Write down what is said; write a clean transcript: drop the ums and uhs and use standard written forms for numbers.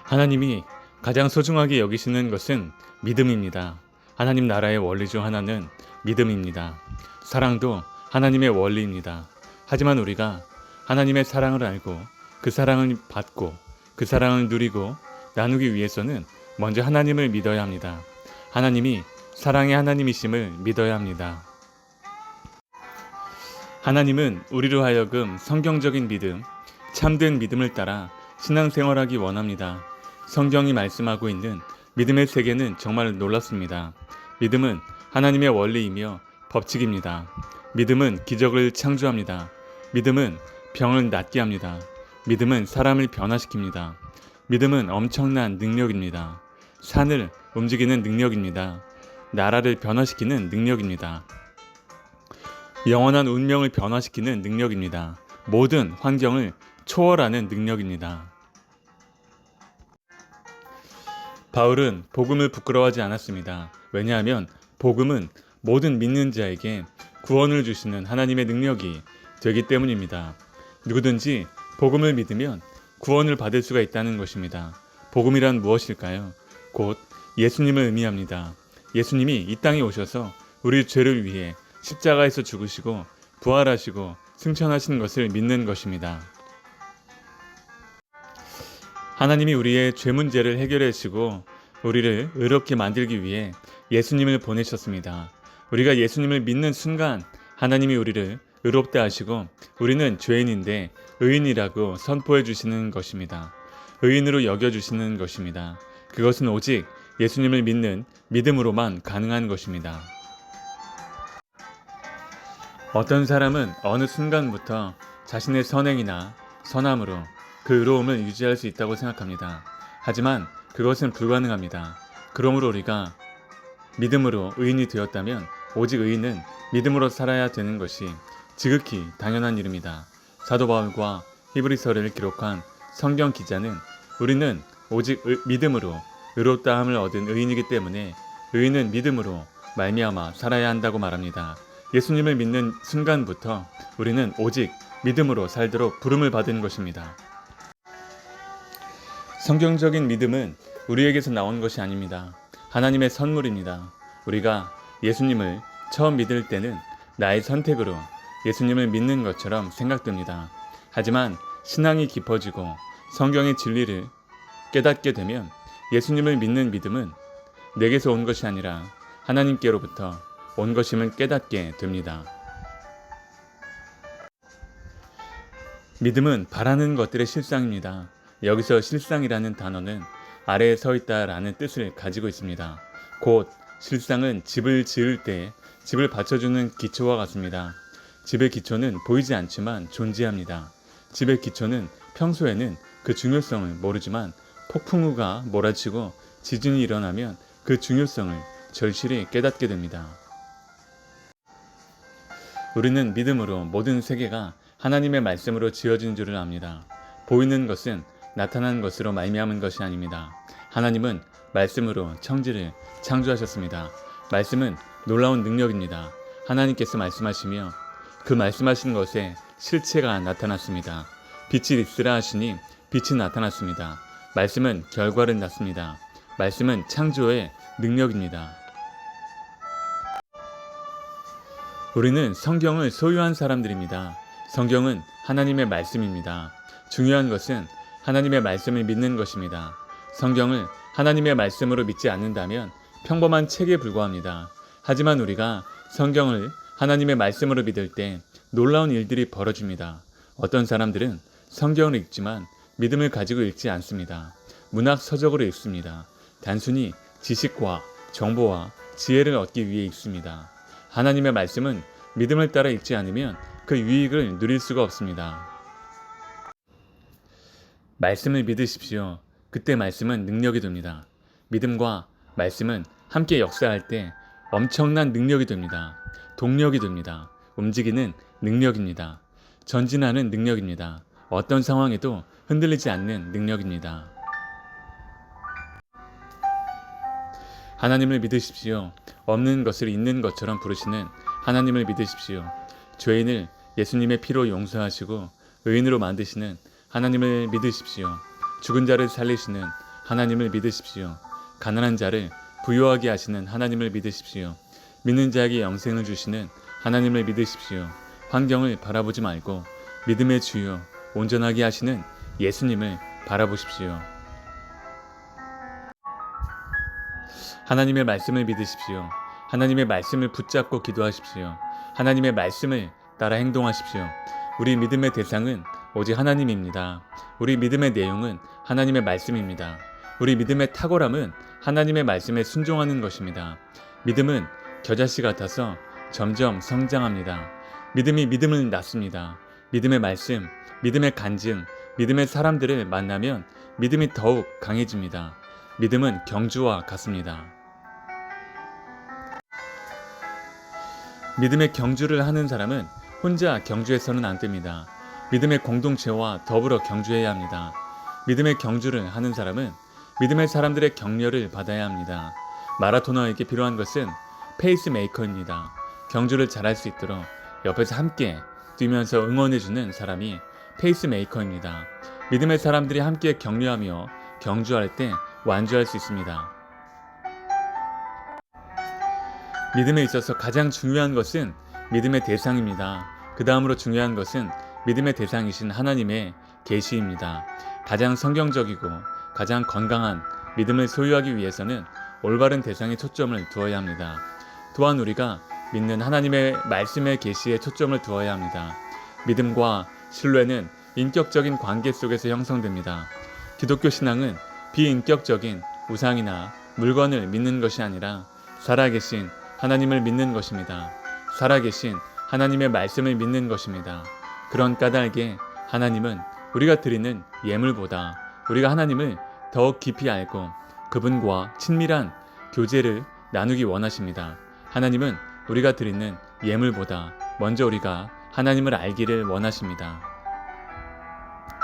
하나님이 가장 소중하게 여기시는 것은 믿음입니다. 하나님 나라의 원리 중 하나는 믿음입니다. 사랑도 하나님의 원리입니다. 하지만 우리가 하나님의 사랑을 알고 그 사랑을 받고 그 사랑을 누리고 나누기 위해서는 먼저 하나님을 믿어야 합니다. 하나님이 사랑의 하나님이심을 믿어야 합니다. 하나님은 우리로 하여금 성경적인 믿음, 참된 믿음을 따라 신앙생활하기 원합니다. 성경이 말씀하고 있는 믿음의 세계는 정말 놀랍습니다. 믿음은 하나님의 원리이며 법칙입니다. 믿음은 기적을 창조합니다. 믿음은 병을 낫게 합니다. 믿음은 사람을 변화시킵니다. 믿음은 엄청난 능력입니다. 산을 움직이는 능력입니다. 나라를 변화시키는 능력입니다. 영원한 운명을 변화시키는 능력입니다. 모든 환경을 초월하는 능력입니다. 바울은 복음을 부끄러워하지 않았습니다. 왜냐하면 복음은 모든 믿는 자에게 구원을 주시는 하나님의 능력이 되기 때문입니다. 누구든지 복음을 믿으면 구원을 받을 수가 있다는 것입니다. 복음이란 무엇일까요? 곧 예수님을 의미합니다. 예수님이 이 땅에 오셔서 우리 죄를 위해 십자가에서 죽으시고 부활하시고 승천하신 것을 믿는 것입니다. 하나님이 우리의 죄 문제를 해결해 주시고 우리를 의롭게 만들기 위해 예수님을 보내셨습니다. 우리가 예수님을 믿는 순간 하나님이 우리를 의롭다 하시고 우리는 죄인인데 의인이라고 선포해 주시는 것입니다. 의인으로 여겨 주시는 것입니다. 그것은 오직 예수님을 믿는 믿음으로만 가능한 것입니다. 어떤 사람은 어느 순간부터 자신의 선행이나 선함으로 그 의로움을 유지할 수 있다고 생각합니다. 하지만 그것은 불가능합니다. 그러므로 우리가 믿음으로 의인이 되었다면 오직 의인은 믿음으로 살아야 되는 것이 지극히 당연한 일입니다. 사도 바울과 히브리서를 기록한 성경 기자는 우리는 오직 믿음으로 의롭다함을 얻은 의인이기 때문에 의인은 믿음으로 말미암아 살아야 한다고 말합니다. 예수님을 믿는 순간부터 우리는 오직 믿음으로 살도록 부름을 받은 것입니다. 성경적인 믿음은 우리에게서 나온 것이 아닙니다. 하나님의 선물입니다. 우리가 예수님을 처음 믿을 때는 나의 선택으로 예수님을 믿는 것처럼 생각됩니다. 하지만 신앙이 깊어지고 성경의 진리를 깨닫게 되면 예수님을 믿는 믿음은 내게서 온 것이 아니라 하나님께로부터 온 것임을 깨닫게 됩니다. 믿음은 바라는 것들의 실상입니다. 여기서 실상이라는 단어는 아래에 서 있다라는 뜻을 가지고 있습니다. 곧 실상은 집을 지을 때 집을 받쳐주는 기초와 같습니다. 집의 기초는 보이지 않지만 존재합니다. 집의 기초는 평소에는 그 중요성을 모르지만 폭풍우가 몰아치고 지진이 일어나면 그 중요성을 절실히 깨닫게 됩니다. 우리는 믿음으로 모든 세계가 하나님의 말씀으로 지어진 줄을 압니다. 보이는 것은 나타난 것으로 말미암은 것이 아닙니다. 하나님은 말씀으로 천지를 창조하셨습니다. 말씀은 놀라운 능력입니다. 하나님께서 말씀하시며 그 말씀하신 것에 실체가 나타났습니다. 빛이 있으라 하시니 빛이 나타났습니다. 말씀은 결과를 낳습니다. 말씀은 창조의 능력입니다. 우리는 성경을 소유한 사람들입니다. 성경은 하나님의 말씀입니다. 중요한 것은 하나님의 말씀을 믿는 것입니다. 성경을 하나님의 말씀으로 믿지 않는다면 평범한 책에 불과합니다. 하지만 우리가 성경을 하나님의 말씀으로 믿을 때 놀라운 일들이 벌어집니다. 어떤 사람들은 성경을 읽지만 믿음을 가지고 읽지 않습니다. 문학 서적으로 읽습니다. 단순히 지식과 정보와 지혜를 얻기 위해 읽습니다. 하나님의 말씀은 믿음을 따라 읽지 않으면 그 유익을 누릴 수가 없습니다. 말씀을 믿으십시오. 그때 말씀은 능력이 됩니다. 믿음과 말씀은 함께 역사할 때 엄청난 능력이 됩니다. 동력이 됩니다. 움직이는 능력입니다. 전진하는 능력입니다. 어떤 상황에도 흔들리지 않는 능력입니다. 하나님을 믿으십시오. 없는 것을 있는 것처럼 부르시는 하나님을 믿으십시오. 죄인을 예수님의 피로 용서하시고 의인으로 만드시는 하나님을 믿으십시오. 죽은 자를 살리시는 하나님을 믿으십시오. 가난한 자를 부유하게 하시는 하나님을 믿으십시오. 믿는 자에게 영생을 주시는 하나님을 믿으십시오. 환경을 바라보지 말고 믿음의 주요 온전하게 하시는 예수님을 바라보십시오. 하나님의 말씀을 믿으십시오. 하나님의 말씀을 붙잡고 기도하십시오. 하나님의 말씀을 따라 행동하십시오. 우리 믿음의 대상은 오직 하나님입니다. 우리 믿음의 내용은 하나님의 말씀입니다. 우리 믿음의 탁월함은 하나님의 말씀에 순종하는 것입니다. 믿음은 겨자씨 같아서 점점 성장합니다. 믿음이 믿음을 낳습니다. 믿음의 말씀, 믿음의 간증, 믿음의 사람들을 만나면 믿음이 더욱 강해집니다. 믿음은 경주와 같습니다. 믿음의 경주를 하는 사람은 혼자 경주해서는 안 됩니다. 믿음의 공동체와 더불어 경주해야 합니다. 믿음의 경주를 하는 사람은 믿음의 사람들의 격려를 받아야 합니다. 마라토너에게 필요한 것은 페이스메이커입니다. 경주를 잘할 수 있도록 옆에서 함께 뛰면서 응원해주는 사람이 페이스메이커입니다. 믿음의 사람들이 함께 격려하며 경주할 때 완주할 수 있습니다. 믿음에 있어서 가장 중요한 것은 믿음의 대상입니다. 그 다음으로 중요한 것은 믿음의 대상이신 하나님의 계시입니다. 가장 성경적이고 가장 건강한 믿음을 소유하기 위해서는 올바른 대상에 초점을 두어야 합니다. 또한 우리가 믿는 하나님의 말씀의 계시에 초점을 두어야 합니다. 믿음과 신뢰는 인격적인 관계 속에서 형성됩니다. 기독교 신앙은 비인격적인 우상이나 물건을 믿는 것이 아니라 살아계신 하나님을 믿는 것입니다. 살아계신 하나님의 말씀을 믿는 것입니다. 그런 까닭에 하나님은 우리가 드리는 예물보다 우리가 하나님을 더욱 깊이 알고 그분과 친밀한 교제를 나누기 원하십니다. 하나님은 우리가 드리는 예물보다 먼저 우리가 하나님을 알기를 원하십니다.